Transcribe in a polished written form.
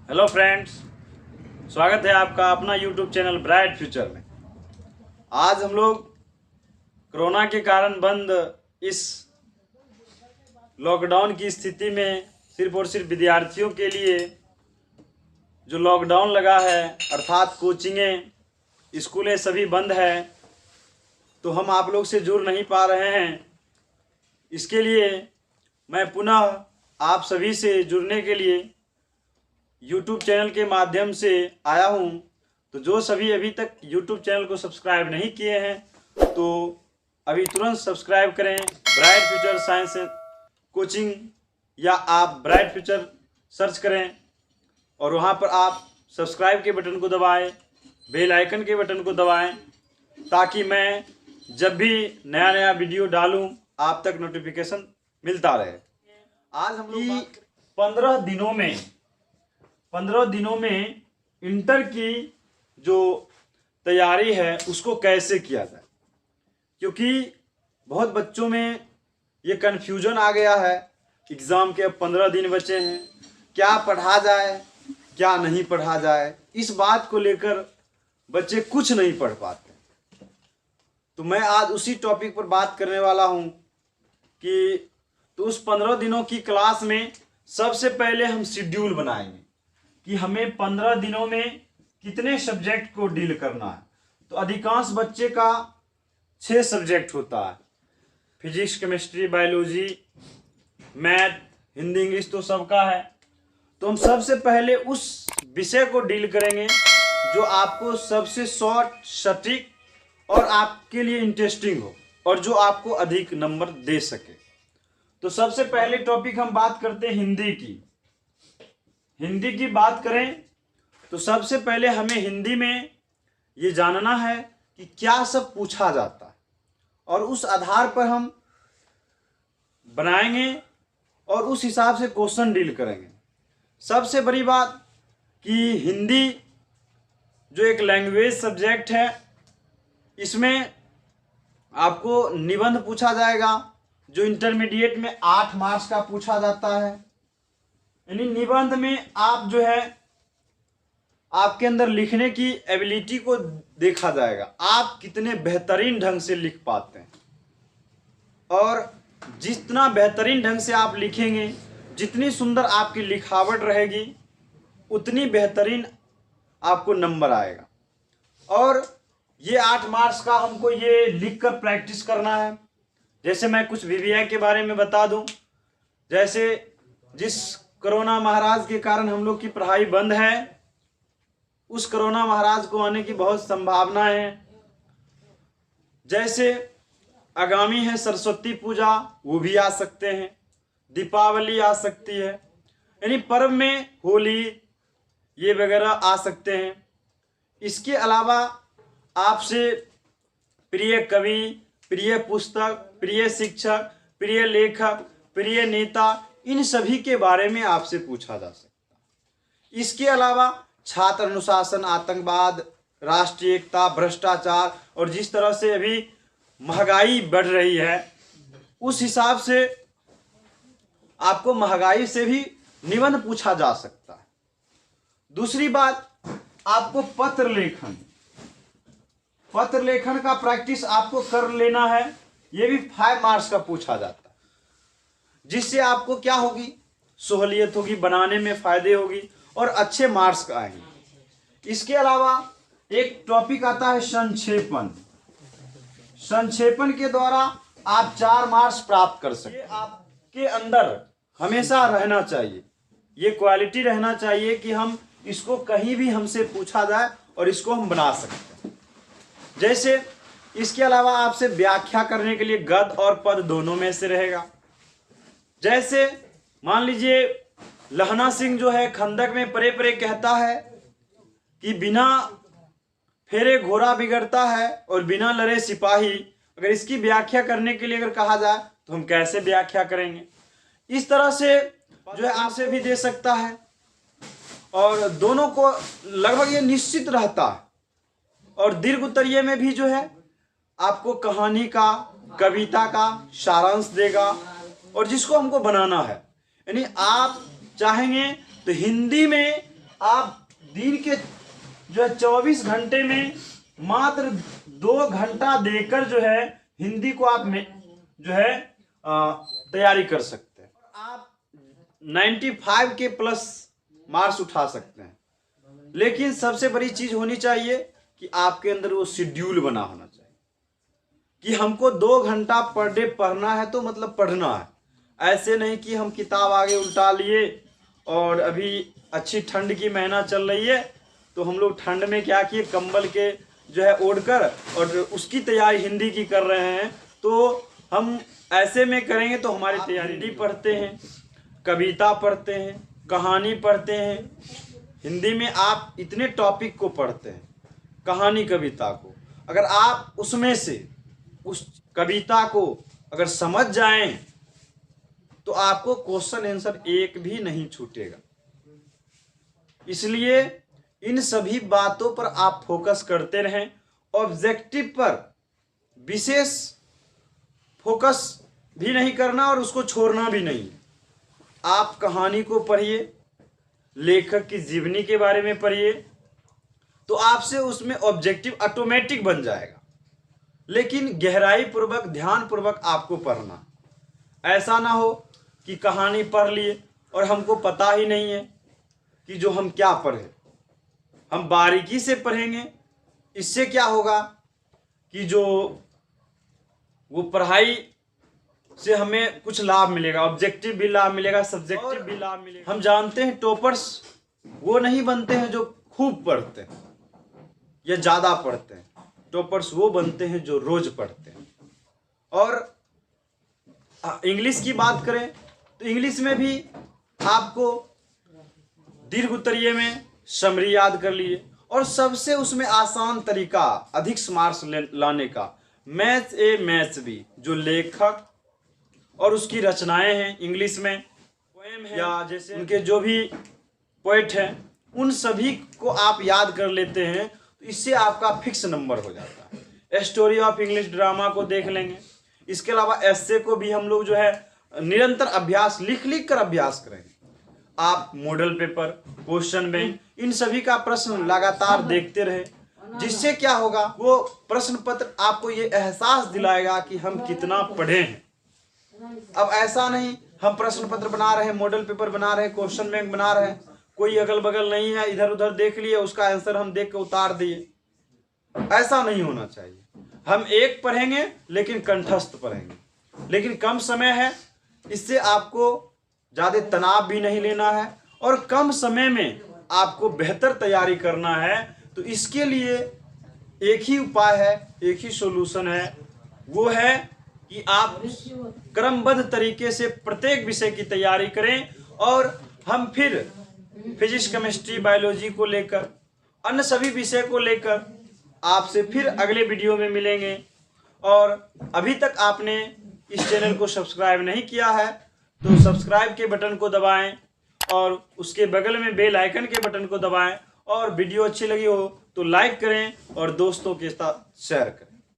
Hello friends, स्वागत है आपका अपना यूट्यूब चैनल ब्राइट फ्यूचर में। आज हम लोग कोरोना के कारण बंद इस लॉकडाउन की स्थिति में सिर्फ और सिर्फ विद्यार्थियों के लिए जो लॉकडाउन लगा है, अर्थात कोचिंगें स्कूलें सभी बंद है, तो हम आप लोग से जुड़ नहीं पा रहे हैं। इसके लिए मैं पुनः आप सभी से जुड़ने के लिए YouTube चैनल के माध्यम से आया हूं। तो जो सभी अभी तक YouTube चैनल को सब्सक्राइब नहीं किए हैं तो अभी तुरंत सब्सक्राइब करें ब्राइट फ्यूचर साइंस कोचिंग, या आप ब्राइट फ्यूचर सर्च करें और वहां पर आप सब्सक्राइब के बटन को दबाएं, बेल आइकन के बटन को दबाएं, ताकि मैं जब भी नया नया वीडियो डालूं आप तक नोटिफिकेशन मिलता रहे। आज हम लोग 15 दिनों में इंटर की जो तैयारी है उसको कैसे किया जाए, क्योंकि बहुत बच्चों में ये कन्फ्यूजन आ गया है। एग्ज़ाम के अब 15 दिन बचे हैं, क्या पढ़ा जाए क्या नहीं पढ़ा जाए, इस बात को लेकर बच्चे कुछ नहीं पढ़ पाते। तो मैं आज उसी टॉपिक पर बात करने वाला हूँ कि तो उस 15 दिनों की क्लास में सबसे पहले हम शेड्यूल बनाएंगे कि हमें 15 दिनों में कितने सब्जेक्ट को डील करना है। तो अधिकांश बच्चे का 6 सब्जेक्ट होता है, physics, chemistry, biology, math, Hindi, English तो सबका है। तो हम सबसे पहले उस विषय को डील करेंगे जो आपको सबसे शॉर्ट, सटीक और आपके लिए इंटरेस्टिंग हो और जो आपको अधिक नंबर दे सके। तो सबसे पहले टॉपिक हम बात करते हैं हिंदी की। हिंदी की बात करें तो सबसे पहले हमें हिंदी में ये जानना है कि क्या सब पूछा जाता है और उस आधार पर हम बनाएंगे और उस हिसाब से क्वेश्चन डील करेंगे। सबसे बड़ी बात कि हिंदी जो एक लैंग्वेज सब्जेक्ट है, इसमें आपको निबंध पूछा जाएगा जो इंटरमीडिएट में 8 मार्क्स का पूछा जाता है। यानी निबंध में आप जो है आपके अंदर लिखने की एबिलिटी को देखा जाएगा, आप कितने बेहतरीन ढंग से लिख पाते हैं। और जितना बेहतरीन ढंग से आप लिखेंगे, जितनी सुंदर आपकी लिखावट रहेगी, उतनी बेहतरीन आपको नंबर आएगा। और ये 8 मार्क्स का हमको ये लिख कर प्रैक्टिस करना है। जैसे मैं कुछ VVI के बारे में बता दूं, जैसे जिस कोरोना महाराज के कारण हम लोग की पढ़ाई बंद है, उस कोरोना महाराज को आने की बहुत संभावना है। जैसे आगामी है सरस्वती पूजा, वो भी आ सकते हैं, दीपावली आ सकती है, यानी पर्व में होली ये वगैरह आ सकते हैं। इसके अलावा आपसे प्रिय कवि, प्रिय पुस्तक, प्रिय शिक्षक, प्रिय लेखक, प्रिय नेता, इन सभी के बारे में आपसे पूछा जा सकता है। इसके अलावा छात्र अनुशासन, आतंकवाद, राष्ट्रीय एकता, भ्रष्टाचार और जिस तरह से अभी महंगाई बढ़ रही है, उस हिसाब से आपको महंगाई से भी निबंध पूछा जा सकता है। दूसरी बात, आपको पत्र लेखन का प्रैक्टिस आपको कर लेना है। ये भी 5 मार्क्स का पूछा जाता है, जिससे आपको क्या होगी, सहूलियत होगी, बनाने में फायदे होगी और अच्छे मार्क्स आएंगे। इसके अलावा एक टॉपिक आता है संक्षेपण। संक्षेपण के द्वारा आप 4 मार्क्स प्राप्त कर सकते हैं। आपके अंदर हमेशा रहना चाहिए, ये क्वालिटी रहना चाहिए कि हम इसको कहीं भी हमसे पूछा जाए और इसको हम बना सकते हैं। जैसे इसके अलावा आपसे व्याख्या करने के लिए गद्य और पद दोनों में से रहेगा। जैसे मान लीजिए लहना सिंह जो है खंदक में परे परे कहता है कि बिना फेरे घोड़ा बिगड़ता है और बिना लड़े सिपाही। अगर इसकी व्याख्या करने के लिए अगर कहा जाए तो हम कैसे व्याख्या करेंगे। इस तरह से जो है आपसे भी दे सकता है और दोनों को लगभग ये निश्चित रहता है। और दीर्घ उत्तरीय में भी जो है आपको कहानी का, कविता का सारांश देगा और जिसको हमको बनाना है। यानी आप चाहेंगे तो हिंदी में आप दिन के जो है 24 घंटे में मात्र 2 घंटा देकर जो है हिंदी को आप में जो है तैयारी कर सकते हैं। आप 95 के प्लस मार्क्स उठा सकते हैं। लेकिन सबसे बड़ी चीज होनी चाहिए कि आपके अंदर वो शेड्यूल बना होना चाहिए कि हमको 2 घंटा पर डे पढ़ना है तो मतलब पढ़ना है। ऐसे नहीं कि हम किताब आगे उल्टा लिए और अभी अच्छी ठंड की महीना चल रही है तो हम लोग ठंड में क्या किए, कंबल के जो है ओढ़कर और उसकी तैयारी हिंदी की कर रहे हैं। तो हम ऐसे में करेंगे तो हमारी तैयारी हिंदी पढ़ते हैं, कविता पढ़ते हैं, कहानी पढ़ते हैं। हिंदी में आप इतने टॉपिक को पढ़ते हैं, कहानी कविता को, अगर आप उसमें से उस कविता को अगर समझ जाएं तो आपको क्वेश्चन आंसर एक भी नहीं छूटेगा। इसलिए इन सभी बातों पर आप फोकस करते रहें। ऑब्जेक्टिव पर विशेष फोकस भी नहीं करना और उसको छोड़ना भी नहीं। आप कहानी को पढ़िए, लेखक की जीवनी के बारे में पढ़िए, तो आपसे उसमें ऑब्जेक्टिव ऑटोमेटिक बन जाएगा। लेकिन गहराई पूर्वक, ध्यान पूर्वक आपको पढ़ना। ऐसा ना हो कि कहानी पढ़ लिए और हमको पता ही नहीं है कि जो हम क्या पढ़े। हम बारीकी से पढ़ेंगे, इससे क्या होगा कि जो वो पढ़ाई से हमें कुछ लाभ मिलेगा, ऑब्जेक्टिव भी लाभ मिलेगा, सब्जेक्टिव भी लाभ मिलेगा। हम जानते हैं टॉपर्स वो नहीं बनते हैं जो खूब पढ़ते हैं या ज़्यादा पढ़ते हैं। टॉपर्स वो बनते हैं जो रोज पढ़ते हैं। और इंग्लिश की बात करें तो इंग्लिश में भी आपको दीर्घ उत्तरीय में समरी याद कर लिए और सबसे उसमें आसान तरीका अधिक मार्क्स लाने का मैथ्स ए मैथ्स बी, जो लेखक और उसकी रचनाएं हैं इंग्लिश में, पोएम है या जैसे उनके जो भी पोएट हैं, उन सभी को आप याद कर लेते हैं तो इससे आपका फिक्स नंबर हो जाता है। स्टोरी ऑफ इंग्लिश ड्रामा को देख लेंगे। इसके अलावा एस्से को भी हम लोग जो है निरंतर अभ्यास, लिख लिख कर अभ्यास करेंगे। आप मॉडल पेपर, क्वेश्चन बैंक, इन सभी का प्रश्न लगातार देखते रहे, जिससे क्या होगा, वो प्रश्न पत्र आपको ये एहसास दिलाएगा कि हम कितना पढ़े हैं। अब ऐसा नहीं हम प्रश्न पत्र बना रहे हैं, मॉडल पेपर बना रहे हैं, क्वेश्चन बैंक बना रहे हैं, कोई अगल बगल नहीं है, इधर उधर देख लिए, उसका आंसर हम देख के उतार दिए। ऐसा नहीं होना चाहिए। हम एक पढ़ेंगे लेकिन कंठस्थ पढ़ेंगे। लेकिन कम समय है, इससे आपको ज़्यादा तनाव भी नहीं लेना है और कम समय में आपको बेहतर तैयारी करना है। तो इसके लिए एक ही उपाय है, एक ही सॉल्यूशन है, वो है कि आप क्रमबद्ध तरीके से प्रत्येक विषय की तैयारी करें। और हम फिर फिजिक्स, केमिस्ट्री, बायोलॉजी को लेकर, अन्य सभी विषय को लेकर आपसे फिर अगले वीडियो में मिलेंगे। और अभी तक आपने इस चैनल को सब्सक्राइब नहीं किया है तो सब्सक्राइब के बटन को दबाएं और उसके बगल में बेल आइकन के बटन को दबाएं। और वीडियो अच्छी लगी हो तो लाइक करें और दोस्तों के साथ शेयर करें।